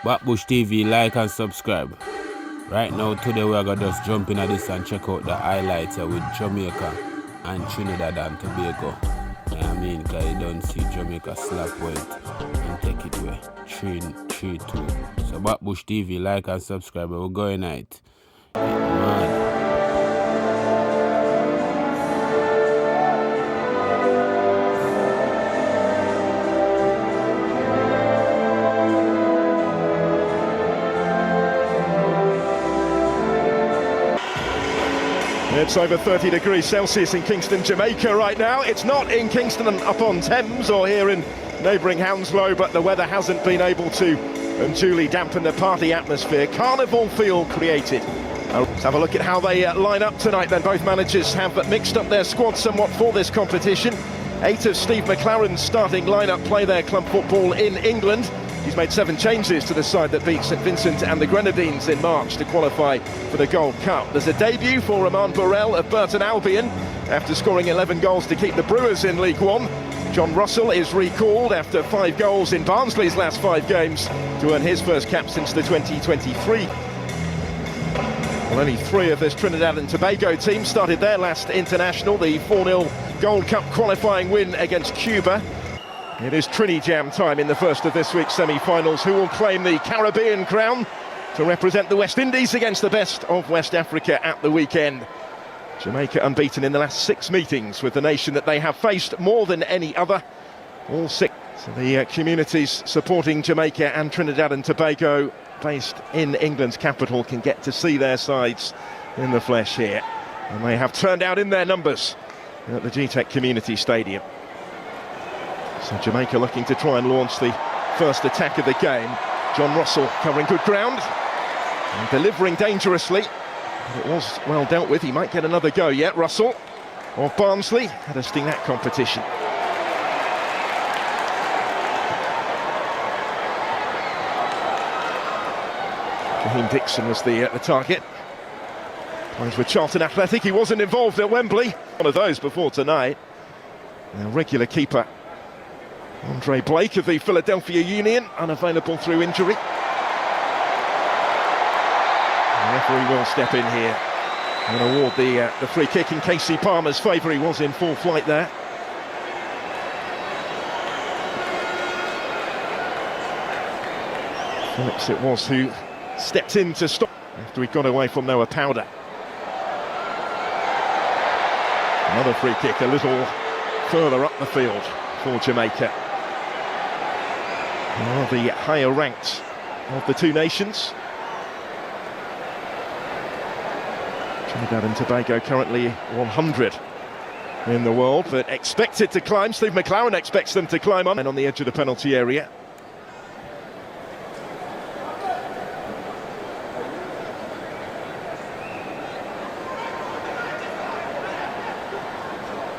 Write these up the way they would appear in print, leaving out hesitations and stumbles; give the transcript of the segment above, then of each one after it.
Backbush TV, like and subscribe. Right now, today we are going to just jump in at this and check out the highlights with Jamaica and Trinidad and Tobago. I mean, because you don't see Jamaica slap weight and take it away. 3-2. So Backbush TV, like and subscribe. We're going at it. Man. It's over 30 degrees Celsius in Kingston, Jamaica right now. It's not in Kingston upon Thames or here in neighbouring Hounslow, but the weather hasn't been able to unduly dampen the party atmosphere. Carnival feel created. Let's have a look at how they line up tonight then. Both managers have mixed up their squad somewhat for this competition. 8 of Steve McLaren's starting lineup play their club football in England. He's made 7 changes to the side that beat St Vincent and the Grenadines in March to qualify for the Gold Cup. There's a debut for Roman Burrell of Burton Albion after scoring 11 goals to keep the Brewers in League One. John Russell is recalled after 5 goals in Barnsley's last 5 games to earn his first cap since the 2023. Well, only 3 of this Trinidad and Tobago team started their last international, the 4-0 Gold Cup qualifying win against Cuba. It is Trinijam time in the first of this week's semi-finals. Who will claim the Caribbean crown to represent the West Indies against the best of West Africa at the weekend? Jamaica unbeaten in the last 6 meetings with the nation that they have faced more than any other. All 6. So the communities supporting Jamaica and Trinidad and Tobago based in England's capital can get to see their sides in the flesh here. And they have turned out in their numbers at the GTEC Community Stadium. So Jamaica looking to try and launch the first attack of the game. John Russell covering good ground and delivering dangerously. But it was well dealt with. He might get another go yet. Russell of Barnsley had a sting that competition. Raheem Dixon was the target. Plays with Charlton Athletic. He wasn't involved at Wembley. One of those before tonight. A regular keeper Andre Blake of the Philadelphia Union, unavailable through injury. The referee will step in here and award the free kick in Casey Palmer's favour. He was in full flight there. Phillips it was who stepped in to stop after he got away from Noah Powder. Another free kick a little further up the field for Jamaica. One of the higher ranked of the 2 nations. Trinidad and Tobago currently 100 in the world, but expected to climb. Steve McLaren expects them to climb on the edge of the penalty area.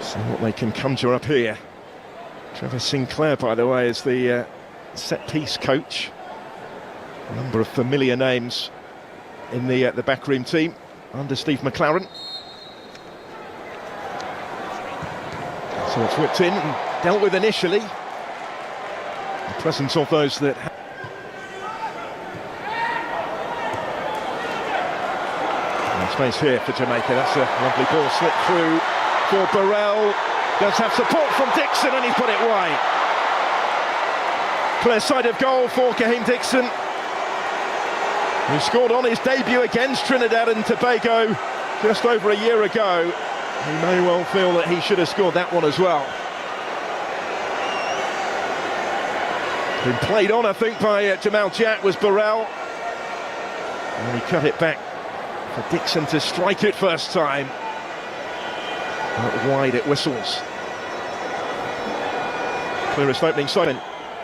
See what they can conjure up here. Trevor Sinclair, by the way, is the set-piece coach. A number of familiar names in the backroom team under Steve McLaren. So it's whipped in and dealt with initially. The presence of those that... space here for Jamaica. That's a lovely ball slip through for Burrell. Does have support from Dixon and he's put it wide. Clear side of goal for Raheem Dixon, who scored on his debut against Trinidad and Tobago just over a year ago. He may well feel that he should have scored that one as well. Been played on, I think, by Jamal Jack was Burrell. And he cut it back for Dixon to strike it first time. Out wide it whistles. Clearest opening sight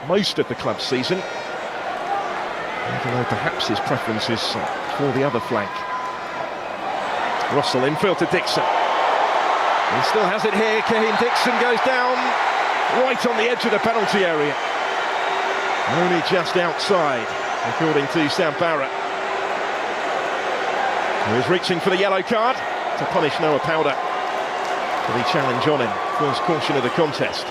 most of the club's season, even though perhaps his preference is for the other flank. Russell infield to Dixon. He still has it here. Raheem Dixon goes down right on the edge of the penalty area. Only just outside, according to Sam Barrett, who is reaching for the yellow card to punish Noah Powder for the challenge on him. First caution of the contest.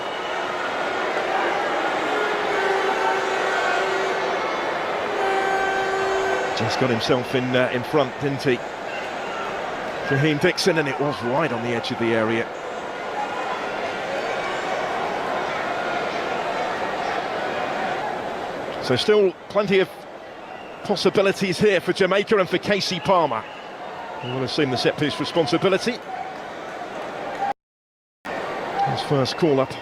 Just got himself in front, didn't he? Raheem Dixon, and it was right on the edge of the area. So still plenty of possibilities here for Jamaica and for Casey Palmer, who will assume the set-piece responsibility. His first call-up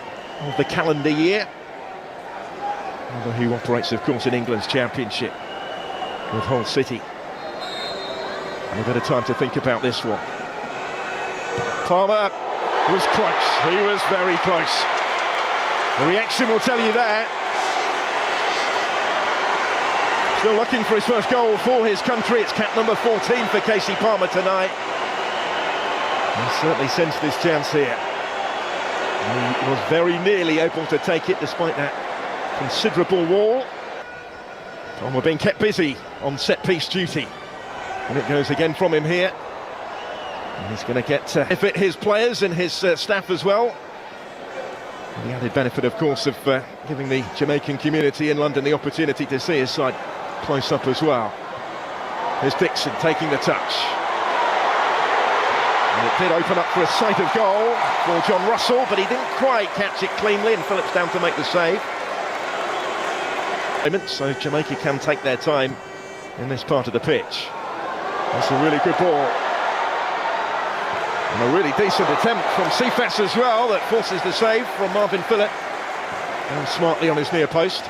of the calendar year. Although he operates, of course, in England's Championship with Hull City. And a bit of time to think about this one. Palmer was close. He was very close. The reaction will tell you that. Still looking for his first goal for his country. It's cap number 14 for Casey Palmer tonight. He certainly sensed his chance here. He was very nearly able to take it despite that considerable wall. Palmer being kept busy on set-piece duty. And it goes again from him here. And he's going to get benefit his players and his staff as well. And the added benefit, of course, of giving the Jamaican community in London the opportunity to see his side close up as well. Here's Dixon taking the touch. And it did open up for a sight of goal for John Russell, but he didn't quite catch it cleanly, and Phillips down to make the save. So Jamaica can take their time in this part of the pitch. That's a really good ball. And a really decent attempt from Cephas as well that forces the save from Marvin Phillip. And smartly on his near post.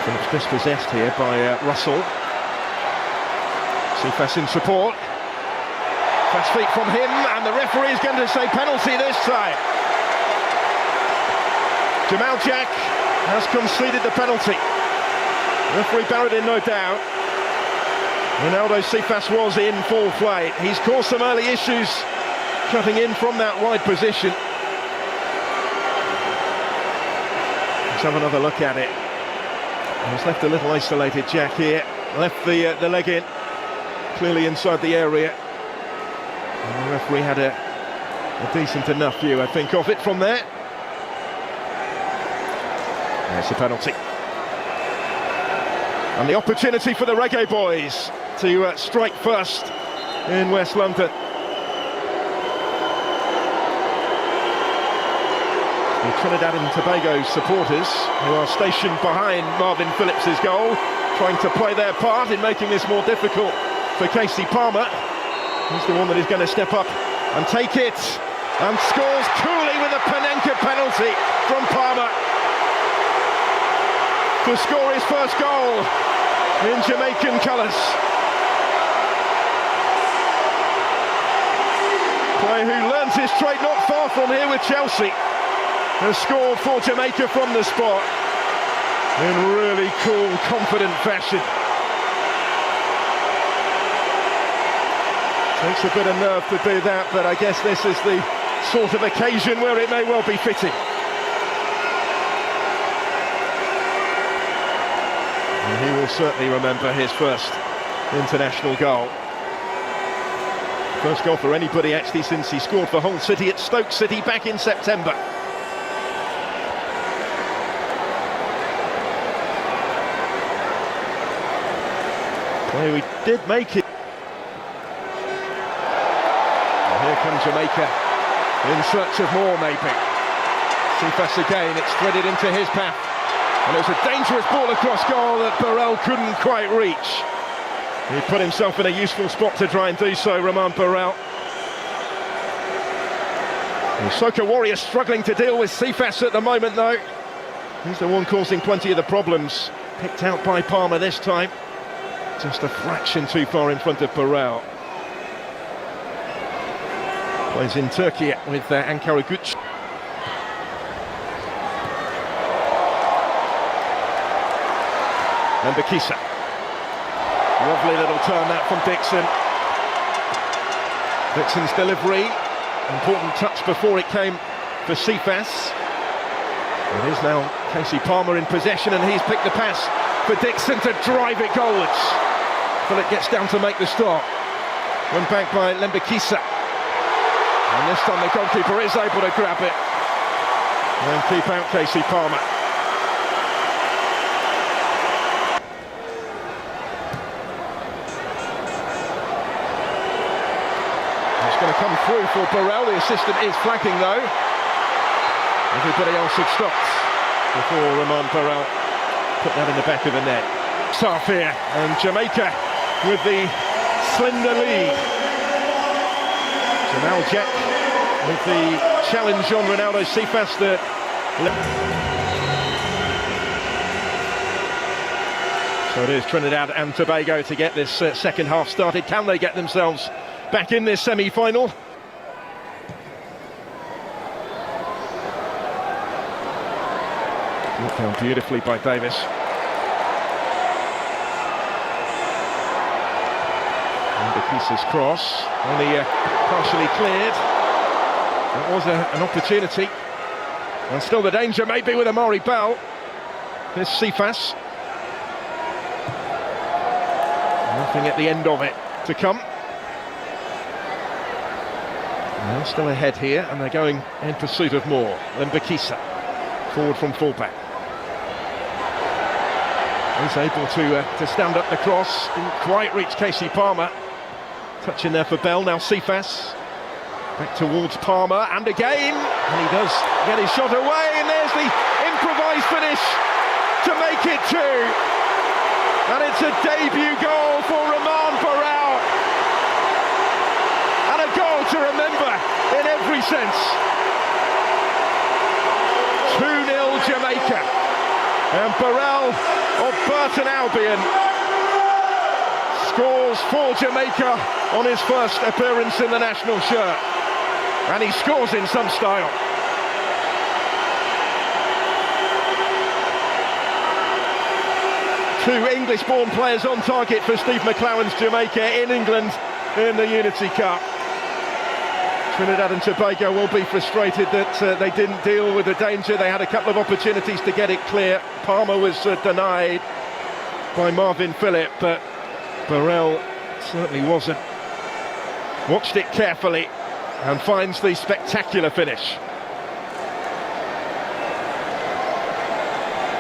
Phillips dispossessed here by Russell. Cephas in support. Fast feet from him, and the referee is going to say penalty this time. Jamal Jack has conceded the penalty. Referee buried in, no doubt. Ronaldo Cephas was in full flight. He's caused some early issues cutting in from that wide position. Let's have another look at it. He's left a little isolated, Jack, here. Left the leg in, clearly inside the area. And the referee had a decent enough view, I think, of it from there. There's a penalty. And the opportunity for the Reggae Boys to strike first in West London. The Trinidad and Tobago supporters, who are stationed behind Marvin Phillips' goal, trying to play their part in making this more difficult for Casey Palmer. He's the one that is going to step up and take it, and scores coolly with a Panenka penalty from Palmer to score his first goal in Jamaican colours. Player who learns his trade not far from here with Chelsea has scored for Jamaica from the spot in really cool, confident fashion. Takes a bit of nerve to do that, but I guess this is the sort of occasion where it may well be fitting. And he will certainly remember his first international goal. First goal for anybody actually since he scored for Hull City at Stoke City back in September. Well, he did make it. And here comes Jamaica in search of more, maybe. Cephas again, it's threaded into his path. And it was a dangerous ball across goal that Burrell couldn't quite reach. He put himself in a useful spot to try and do so, Romain Burrell. And Soca Warriors struggling to deal with Cephas at the moment, though. He's the one causing plenty of the problems. Picked out by Palmer this time. Just a fraction too far in front of Burrell. Plays in Turkey with Ankara Güç. Mbakisa. Lovely little turn that from Dixon. Dixon's delivery. Important touch before it came for Cephas. It is now Casey Palmer in possession, and he's picked the pass for Dixon to drive it goalwards. Philip gets down to make the stop. Won back by Mbakisa. And this time the goalkeeper is able to grab it and keep out Casey Palmer. It's going to come through for Burrell. The assistant is flagging though. Everybody else had stopped before Romain Burrell put that in the back of the net. Tough here, and Jamaica with the slender lead. Jamal Jack with the challenge on Ronaldo Cephas. So it is Trinidad and Tobago to get this second half started. Can they get themselves back in this semi-final? Looked down beautifully by Davis. And the Kisa's cross, only partially cleared. That was an opportunity. And still the danger maybe with Amari Bell. Here's Cephas. Nothing at the end of it to come. They're still ahead here, and they're going in pursuit of more. Then Bakisa, forward from fullback. He's able to stand up the cross. Didn't quite reach Casey Palmer. Touch in there for Bell. Now Cephas. Back towards Palmer, and again, and he does get his shot away, and there's the improvised finish to make it two. And it's a debut goal for Romain Burrell. And a goal to remember in every sense. 2-0 Jamaica. And Burrell of Burton Albion scores for Jamaica on his first appearance in the national shirt. And he scores in some style. Two English-born players on target for Steve McClaren's Jamaica in England in the Unity Cup. Trinidad and Tobago will be frustrated that they didn't deal with the danger. They had a couple of opportunities to get it clear. Palmer was denied by Marvin Phillip, but Burrell certainly wasn't. Watched it carefully and finds the spectacular finish.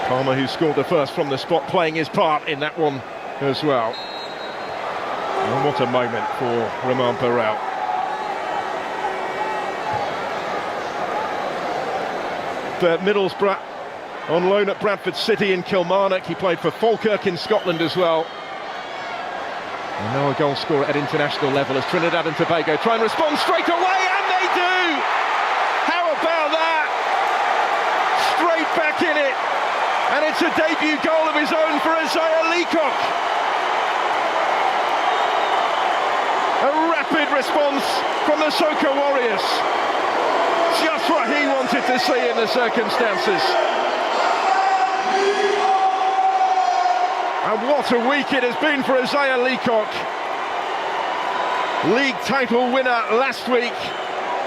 Palmer, who scored the first from the spot, playing his part in that one as well. And what a moment for Romain Burrell. Middlesbrough on loan at Bradford City in Kilmarnock. He played for Falkirk in Scotland as well. And now a goal scorer at international level as Trinidad and Tobago try and respond straight away, and they do! How about that? Straight back in it. And it's a debut goal of his own for Isaiah Leacock. A rapid response from the Soca Warriors. Just what he wanted to see in the circumstances. And what a week it has been for Isaiah Leacock. League title winner last week,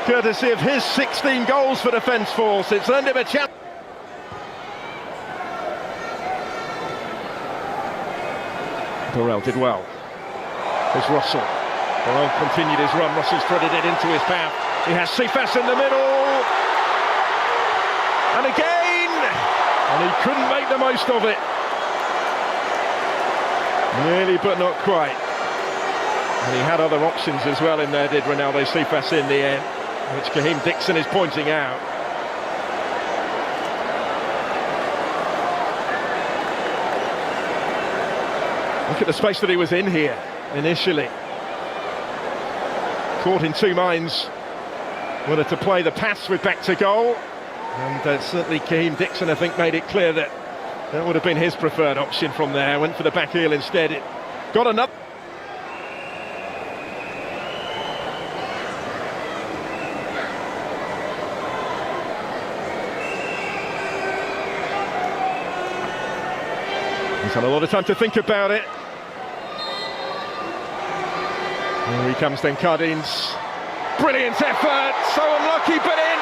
courtesy of his 16 goals for Defence Force. It's earned him a chance. Burrell did well. There's Russell. Burrell continued his run. Russell's threaded it into his path. He has Cephas in the middle. And again! And he couldn't make the most of it. Nearly, but not quite. And he had other options as well in there, did Ronaldo Cephas in the end, which Kaheem Dixon is pointing out. Look at the space that he was in here initially. Caught in two minds whether to play the pass with back to goal. And certainly Kaheem Dixon, I think, made it clear that that would have been his preferred option from there. Went for the back heel instead. It got another. He's had a lot of time to think about it. Here he comes then, Cardines. Brilliant effort, so unlucky but in.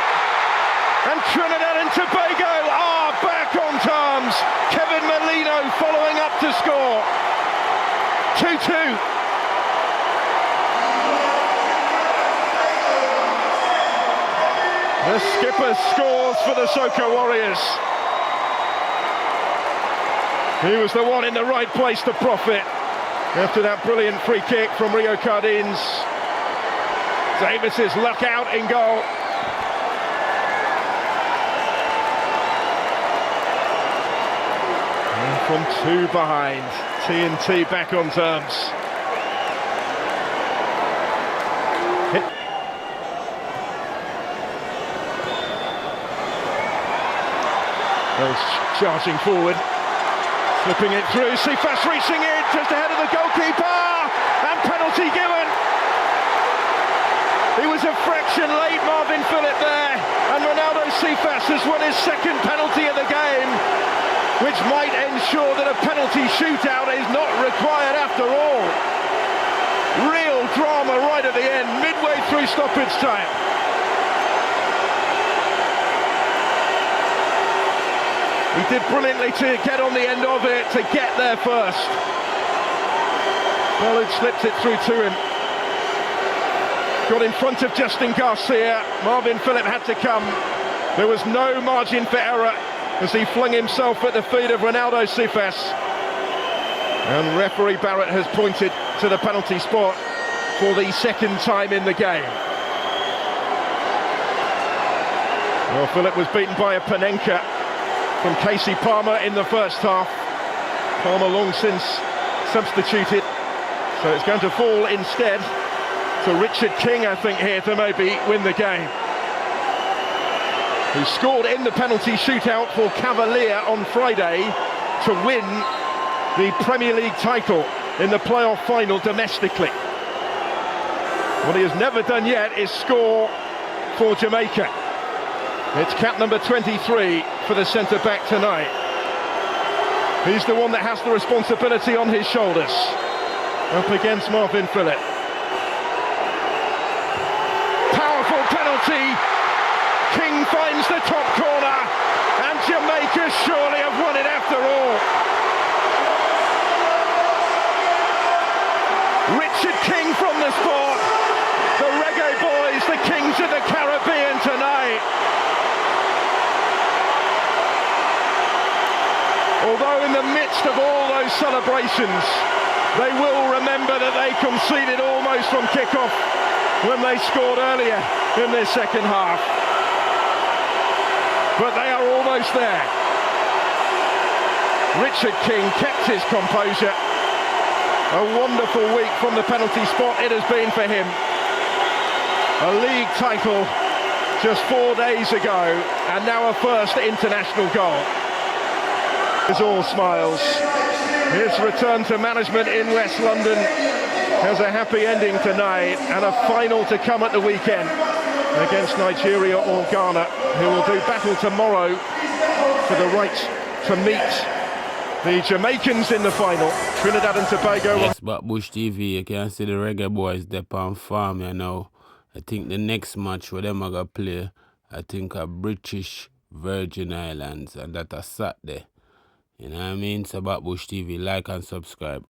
And Trinidad and Tobago are back on terms. Kevin Molino following up to score. 2-2. The skipper scores for the Soca Warriors. He was the one in the right place to profit after that brilliant free kick from Rio Cardines. Davis's luck out in goal. And from 2 behind, TNT back on terms. Charging forward, slipping it through, Cephas reaching it just ahead of the goalkeeper, and penalty given. He was a fraction late, Marvin Phillip there, and Ronaldo Cephas has won his second penalty of the game, which might ensure that a penalty shootout is not required after all. Real drama right at the end, midway through stoppage time. He did brilliantly to get on the end of it, to get there first. Bellwood slipped it through to him. Got in front of Justin Garcia. Marvin Phillip had to come. There was no margin for error as he flung himself at the feet of Ronaldo Cephas. And referee Barrett has pointed to the penalty spot for the second time in the game. Well, Phillip was beaten by a Panenka from Casey Palmer in the first half. Palmer long since substituted, so it's going to fall instead to Richard King, I think, here to maybe win the game. Who scored in the penalty shootout for Cavalier on Friday to win the Premier League title in the playoff final domestically. What he has never done yet is score for Jamaica. It's cap number 23 for the centre-back tonight. He's the one that has the responsibility on his shoulders, up against Marvin Phillip. Powerful penalty. King finds the top corner, and Jamaica surely have won it after all. Richard King from the spot. The Reggae Boys, the Kings of the Caribbean tonight. Although in the midst of all those celebrations, they will remember that they conceded almost from kick-off when they scored earlier in their second half. But they are almost there. Richard King kept his composure. A wonderful week from the penalty spot it has been for him. A league title just 4 days ago, and now a first international goal. Is all smiles. His return to management in West London has a happy ending tonight, and a final to come at the weekend against Nigeria or Ghana, who will do battle tomorrow for the right to meet the Jamaicans in the final. Trinidad and Tobago. Yes, but Bush TV, you can see the Reggae Boys they're on farm, you know. I think the next match where them are going to play, I think a British Virgin Islands, and that a Saturday. You know what I mean? So about Bush TV, like and subscribe.